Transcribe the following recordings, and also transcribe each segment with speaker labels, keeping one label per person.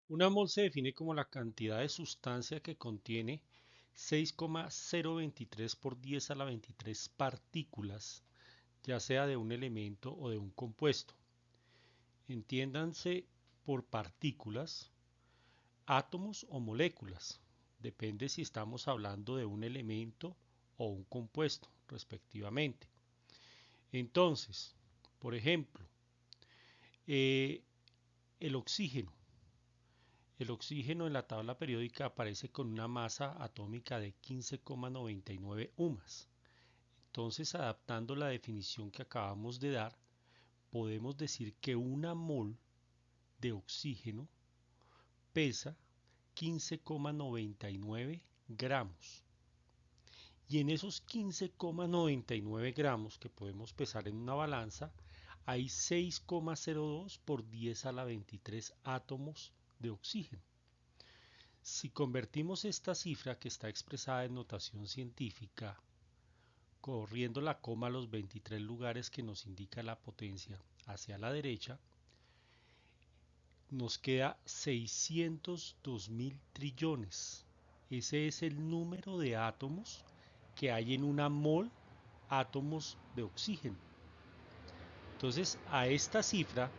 Speaker 1: Una mol se define como la cantidad de sustancia que contiene 6,023 por 10 a la 23 partículas, ya sea de un elemento o de un compuesto. Entiéndanse por partículas, átomos o moléculas. Depende si estamos hablando de un elemento o un compuesto, respectivamente. Entonces, por ejemplo, eh, el oxígeno. El oxígeno en la tabla periódica aparece con una masa atómica de 15,99 UMAS. Entonces, adaptando la definición que acabamos de dar, podemos decir que una mol de oxígeno pesa 15,99 gramos. Y en esos 15,99 gramos que podemos pesar en una balanza, hay 6,02 por 10 a la 23 átomos de oxígeno. Si convertimos esta cifra que está expresada en notación científica, corriendo la coma a los 23 lugares que nos indica la potencia hacia la derecha, nos queda 602.000 trillones. Ese es el número de átomos que hay en una mol, átomos de oxígeno. Entonces, a esta cifra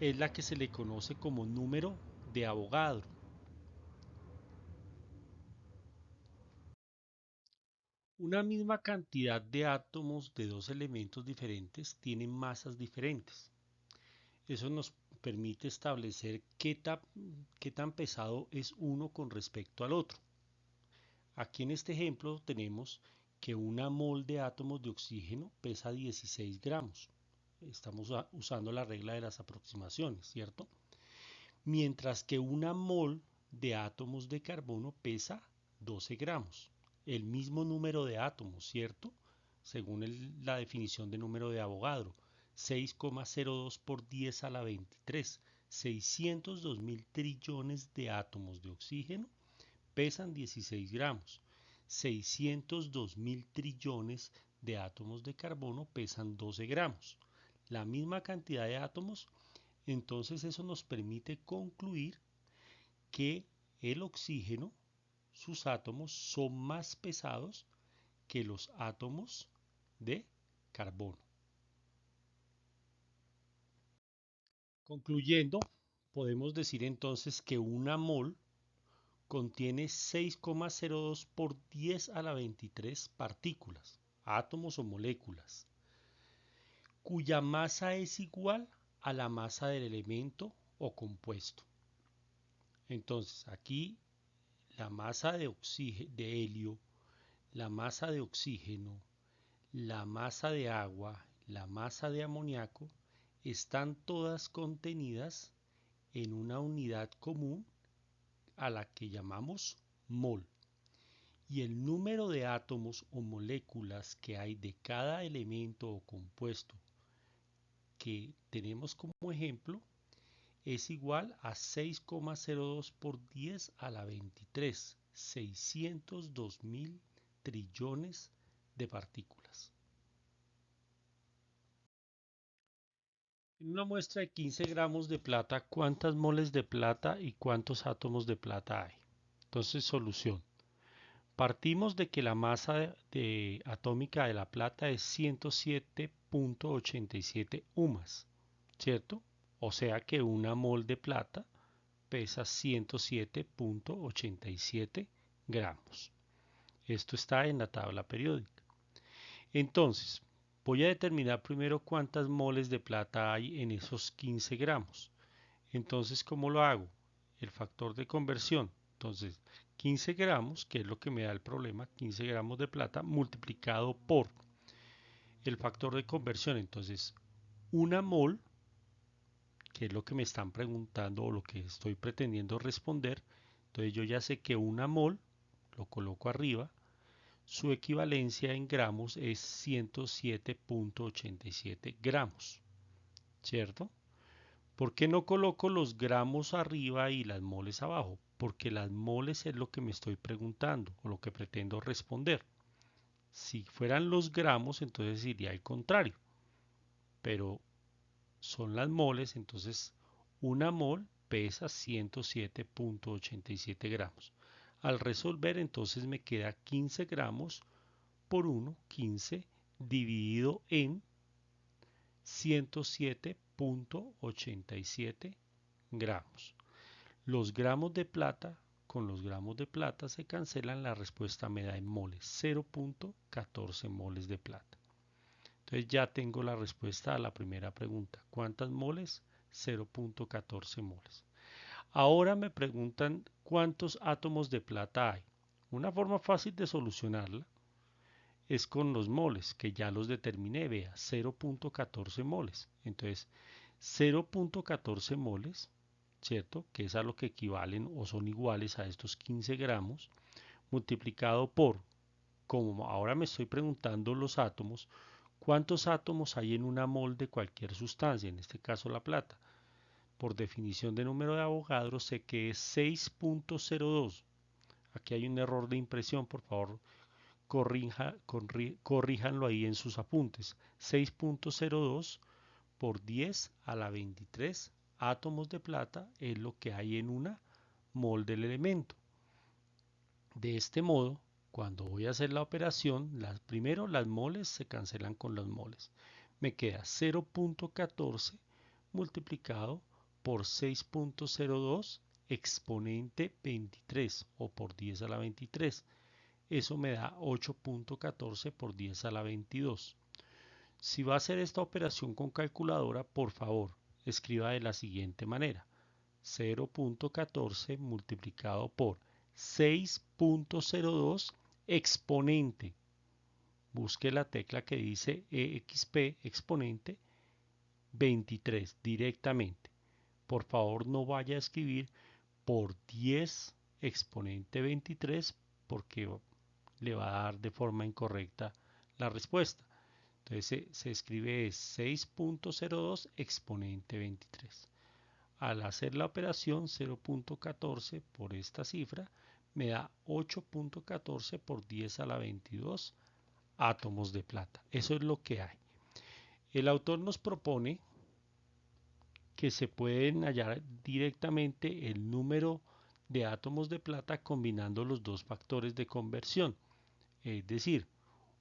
Speaker 1: es la que se le conoce como número de Avogadro. Una misma cantidad de átomos de dos elementos diferentes tienen masas diferentes. Eso nos permite establecer qué tan pesado es uno con respecto al otro. Aquí en este ejemplo tenemos que una mol de átomos de oxígeno pesa 16 gramos. Estamos usando la regla de las aproximaciones, ¿cierto? Mientras que una mol de átomos de carbono pesa 12 gramos. El mismo número de átomos, ¿cierto? Según la definición de número de Avogadro, 6,02 por 10 a la 23. 602.000 trillones de átomos de oxígeno pesan 16 gramos. 602.000 trillones de átomos de carbono pesan 12 gramos. La misma cantidad de átomos, entonces eso nos permite concluir que el oxígeno, sus átomos son más pesados que los átomos de carbono. Concluyendo, podemos decir entonces que una mol contiene 6,02 por 10 a la 23 partículas, átomos o moléculas, cuya masa es igual a la masa del elemento o compuesto. Entonces, aquí la masa de helio, la masa de oxígeno, la masa de agua, la masa de amoníaco, están todas contenidas en una unidad común a la que llamamos mol. Y el número de átomos o moléculas que hay de cada elemento o compuesto que tenemos como ejemplo es igual a 6,02 por 10 a la 23, 602.000 trillones de partículas. En una muestra de 15 gramos de plata, ¿cuántas moles de plata y cuántos átomos de plata hay? Entonces, solución. Partimos de que la masa atómica de la plata es 107,87 UMAS, ¿cierto? O sea que una mol de plata pesa 107,87 gramos. Esto está en la tabla periódica. Entonces, voy a determinar primero cuántas moles de plata hay en esos 15 gramos. Entonces, ¿cómo lo hago? El factor de conversión. Entonces, 15 gramos, que es lo que me da el problema, 15 gramos de plata multiplicado por el factor de conversión. Entonces, una mol, que es lo que me están preguntando o lo que estoy pretendiendo responder. Entonces, yo ya sé que una mol, lo coloco arriba, su equivalencia en gramos es 107,87 gramos, ¿cierto? ¿Por qué no coloco los gramos arriba y las moles abajo? Porque las moles es lo que me estoy preguntando o lo que pretendo responder. Si fueran los gramos, entonces iría al contrario. Pero son las moles, entonces una mol pesa 107.87 gramos. Al resolver, entonces me queda 15 gramos por 1, 15 dividido en 107.87 gramos. Los gramos de plata con los gramos de plata se cancelan, la respuesta me da en moles, 0.14 moles de plata. Entonces ya tengo la respuesta a la primera pregunta. ¿Cuántas moles? 0.14 moles. Ahora me preguntan cuántos átomos de plata hay. Una forma fácil de solucionarla es con los moles, que ya los determiné, vea, 0.14 moles. Entonces, 0.14 moles, ¿cierto? Que es a lo que equivalen o son iguales a estos 15 gramos, multiplicado por, como ahora me estoy preguntando los átomos, ¿cuántos átomos hay en una mol de cualquier sustancia? En este caso la plata. Por definición de número de Avogadro sé que es 6.02. Aquí hay un error de impresión, por favor corríjanlo ahí en sus apuntes. 6.02 por 10 a la 23 átomos de plata es lo que hay en una mol del elemento. De este modo, cuando voy a hacer la operación, primero las moles se cancelan con los moles. Me queda 0.14 multiplicado por 6.02 exponente 23 o por 10 a la 23. Eso me da 8.14 por 10 a la 22. Si va a hacer esta operación con calculadora, por favor, escriba de la siguiente manera. 0.14 multiplicado por 6.02 exponente. Busque la tecla que dice EXP exponente 23 directamente. Por favor, no vaya a escribir por 10 exponente 23 porque le va a dar de forma incorrecta la respuesta. Entonces se escribe 6.02 exponente 23. Al hacer la operación 0.14 por esta cifra me da 8.14 por 10 a la 22 átomos de plata. Eso es lo que hay. El autor nos propone que se pueden hallar directamente el número de átomos de plata combinando los dos factores de conversión, es decir,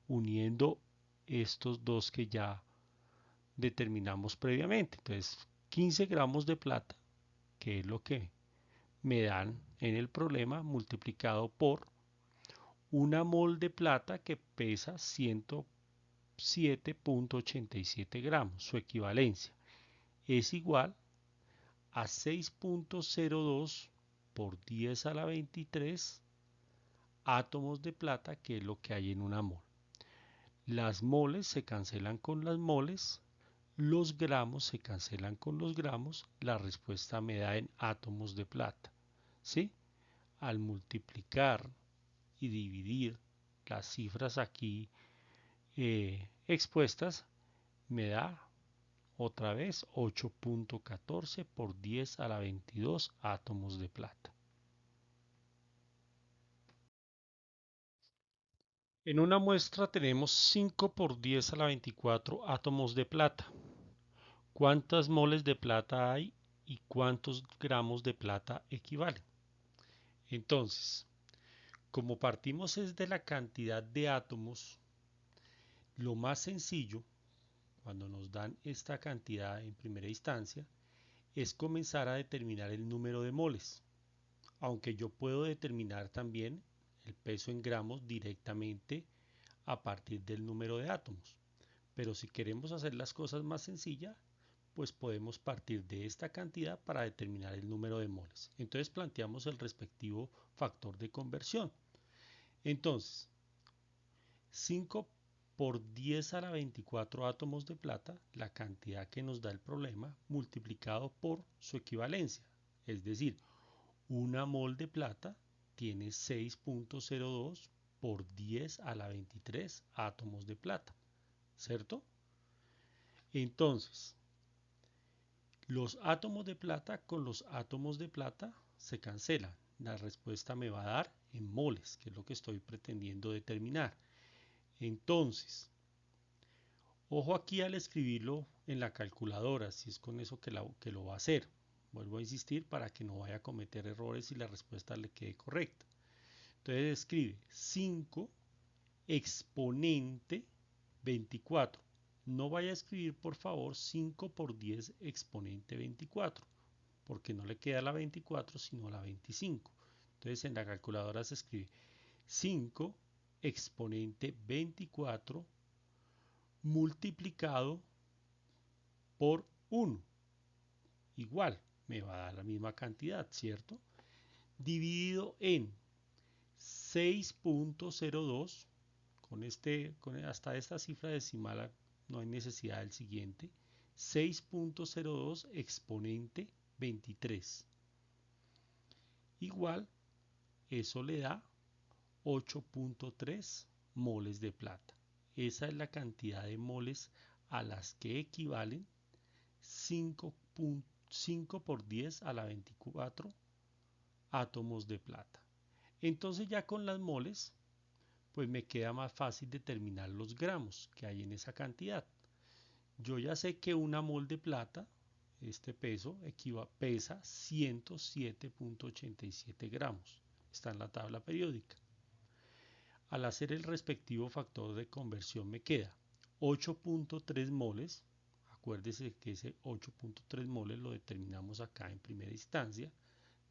Speaker 1: uniendo estos dos que ya determinamos previamente. Entonces, 15 gramos de plata, que es lo que me dan en el problema, multiplicado por una mol de plata que pesa 107.87 gramos, su equivalencia, es igual a 6.02 por 10 a la 23 átomos de plata, que es lo que hay en una mol. Las moles se cancelan con las moles, los gramos se cancelan con los gramos, la respuesta me da en átomos de plata. ¿Sí? Al multiplicar y dividir las cifras aquí expuestas, me da otra vez 8.14 por 10 a la 22 átomos de plata. En una muestra tenemos 5 por 10 a la 24 átomos de plata. ¿Cuántas moles de plata hay y cuántos gramos de plata equivalen? Entonces, como partimos es de la cantidad de átomos, lo más sencillo, cuando nos dan esta cantidad en primera instancia, es comenzar a determinar el número de moles, aunque yo puedo determinar también el peso en gramos directamente a partir del número de átomos. Pero si queremos hacer las cosas más sencillas, pues podemos partir de esta cantidad para determinar el número de moles. Entonces planteamos el respectivo factor de conversión. Entonces, 5 por 10 a la 24 átomos de plata, la cantidad que nos da el problema, multiplicado por su equivalencia. Es decir, una mol de plata tiene 6.02 por 10 a la 23 átomos de plata, ¿cierto? Entonces, los átomos de plata con los átomos de plata se cancelan. La respuesta me va a dar en moles, que es lo que estoy pretendiendo determinar. Entonces, ojo aquí al escribirlo en la calculadora, si es con eso que lo va a hacer. Vuelvo a insistir para que no vaya a cometer errores y la respuesta le quede correcta. Entonces escribe 5 exponente 24. No vaya a escribir, por favor, 5 por 10 exponente 24, porque no le queda la 24, sino la 25. Entonces en la calculadora se escribe 5 exponente 24 multiplicado por 1. Igual, me va a dar la misma cantidad, ¿cierto? Dividido en 6.02, hasta esta cifra decimal no hay necesidad del siguiente, 6.02 exponente 23. Igual, eso le da 8.3 moles de plata. Esa es la cantidad de moles a las que equivalen 5 por 10 a la 24 átomos de plata. Entonces ya con las moles, pues me queda más fácil determinar los gramos que hay en esa cantidad. Yo ya sé que una mol de plata, este peso, pesa 107.87 gramos. Está en la tabla periódica. Al hacer el respectivo factor de conversión me queda 8.3 moles. Acuérdese que ese 8.3 moles lo determinamos acá en primera instancia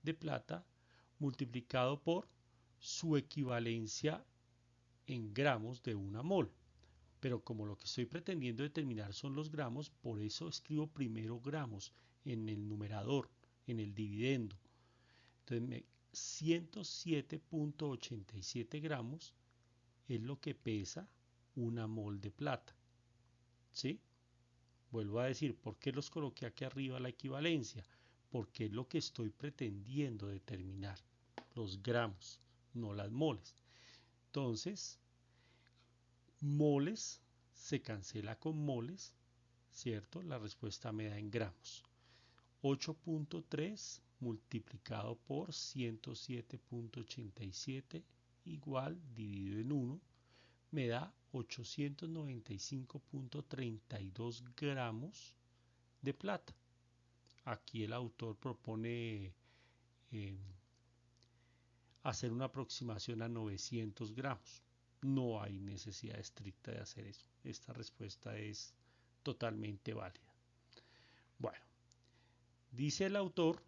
Speaker 1: de plata multiplicado por su equivalencia en gramos de una mol. Pero como lo que estoy pretendiendo determinar son los gramos, por eso escribo primero gramos en el numerador, en el dividendo. Entonces 107.87 gramos es lo que pesa una mol de plata. ¿Sí? Vuelvo a decir, ¿por qué los coloqué aquí arriba la equivalencia? Porque es lo que estoy pretendiendo determinar, los gramos, no las moles. Entonces, moles se cancela con moles, ¿cierto? La respuesta me da en gramos. 8.3 multiplicado por 107.87 igual dividido en 1 me da 895.32 gramos de plata. Aquí el autor propone hacer una aproximación a 900 gramos. No hay necesidad estricta de hacer eso. Esta respuesta es totalmente válida. Bueno, dice el autor,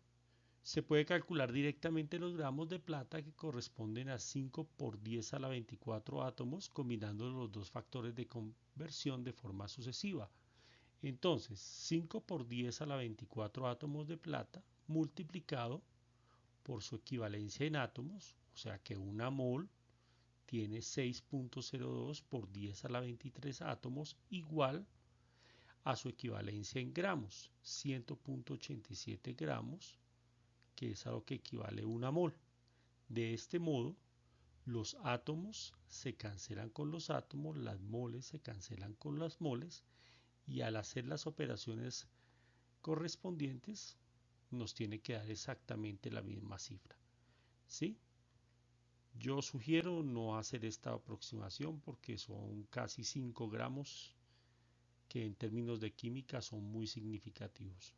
Speaker 1: se puede calcular directamente los gramos de plata que corresponden a 5 por 10 a la 24 átomos combinando los dos factores de conversión de forma sucesiva. Entonces, 5 por 10 a la 24 átomos de plata multiplicado por su equivalencia en átomos, o sea que una mol tiene 6.02 por 10 a la 23 átomos igual a su equivalencia en gramos, 100.87 gramos, que es a lo que equivale una mol. De este modo, los átomos se cancelan con los átomos, las moles se cancelan con las moles, y al hacer las operaciones correspondientes nos tiene que dar exactamente la misma cifra. ¿Sí? Yo sugiero no hacer esta aproximación porque son casi 5 gramos que en términos de química son muy significativos.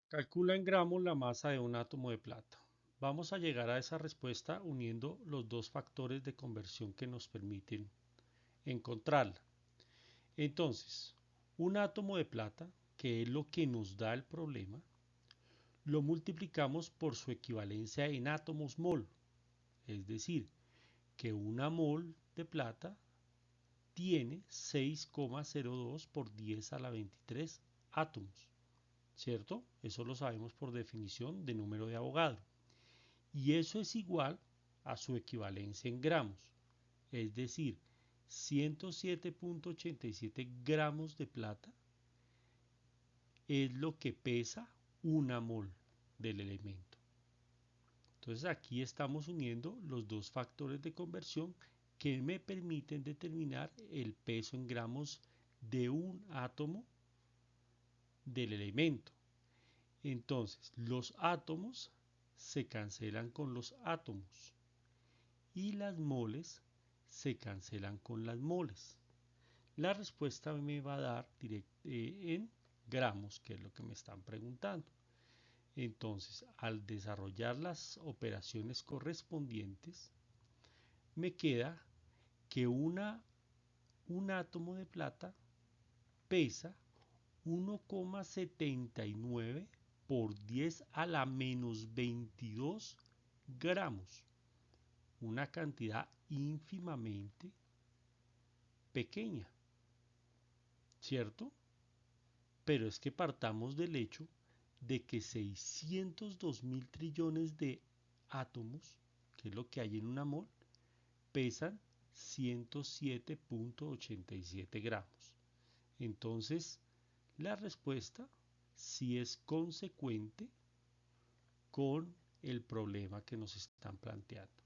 Speaker 1: Calcula en gramos la masa de un átomo de plata. Vamos a llegar a esa respuesta uniendo los dos factores de conversión que nos permiten encontrarla. Entonces, un átomo de plata, que es lo que nos da el problema, lo multiplicamos por su equivalencia en átomos mol, es decir, que una mol de plata tiene 6,02 por 10 a la 23 átomos, ¿cierto? Eso lo sabemos por definición de número de Avogadro. Y eso es igual a su equivalencia en gramos, es decir, 107.87 gramos de plata es lo que pesa una mol del elemento. Entonces aquí estamos uniendo los dos factores de conversión que me permiten determinar el peso en gramos de un átomo del elemento. Entonces los átomos se cancelan con los átomos y las moles se cancelan con las moles. La respuesta me va a dar en gramos, que es lo que me están preguntando. Entonces, al desarrollar las operaciones correspondientes, me queda que un átomo de plata pesa 1,79 por 10 a la menos 22 gramos, una cantidad ínfimamente pequeña, ¿cierto? Pero es que partamos del hecho de que 602 mil trillones de átomos, que es lo que hay en una mol, pesan 107,87 gramos. Entonces, la respuesta sí es consecuente con el problema que nos están planteando.